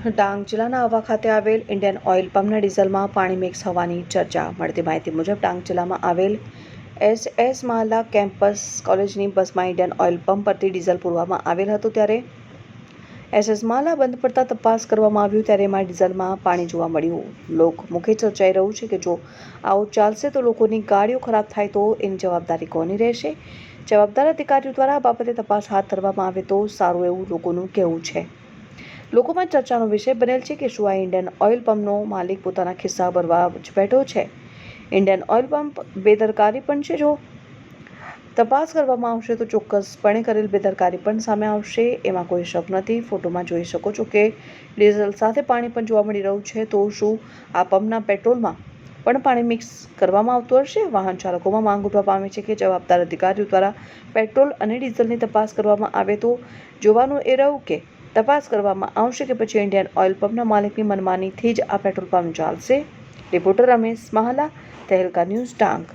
ડાંગ જિલ્લાના આહવા ખાતે આવેલ ઇન્ડિયન ઓઇલ પંપના ડીઝલમાં પાણી મિક્સ હોવાની ચર્ચા. મળતી માહિતી મુજબ ડાંગ જિલ્લામાં આવેલ એસ મહાલા કેમ્પસ કોલેજની બસમાં ઇન્ડિયન ઓઇલ પંપ પરથી ડીઝલ પૂરવામાં આવેલ હતું. ત્યારે એસ મહાલા બંધ પડતા તપાસ કરવામાં આવ્યું ત્યારે એમાં ડીઝલમાં પાણી જોવા મળ્યું. લોકમુખે ચર્ચાઈ રહ્યું છે કે જો આવું ચાલશે તો લોકોની ગાડીઓ ખરાબ થાય તો એની જવાબદારી કોની રહેશે? જવાબદાર અધિકારીઓ દ્વારા આ બાબતે તપાસ હાથ ધરવામાં આવે તો સારું એવું લોકોનું કહેવું છે. લોકોમાં ચર્ચાનો વિષય બનેલ છે કે શું આ ઇન્ડિયન ઓઇલ પંપનો માલિક પોતાના ખિસ્સા ભરવા જ બેઠો છે? ઇન્ડિયન ઓઇલ પંપ બેદરકારી પણ છે. જો તપાસ કરવામાં આવશે તો ચોક્કસપણે કરેલ બેદરકારી પણ સામે આવશે, એમાં કોઈ શક નથી. ફોટોમાં જોઈ શકો છો કે ડીઝલ સાથે પાણી પણ જોવા મળી રહ્યું છે. તો શું આ પંપના પેટ્રોલમાં પણ પાણી મિક્સ કરવામાં આવતું હશે? વાહન ચાલકોમાં માંગ ઉઠવા પામી છે કે જવાબદાર અધિકારીઓ દ્વારા પેટ્રોલ અને ડીઝલની તપાસ કરવામાં આવે તો જોવાનું એ રહ્યું કે તપાસ કરવામાં આવશે કે પછી ઇન્ડિયન ઓઇલ પંપના માલિકની મનમાનીથી જ આ પેટ્રોલ પંપ ચાલશે. Reporter Ramesh Mahala, Tehelka news, Dang.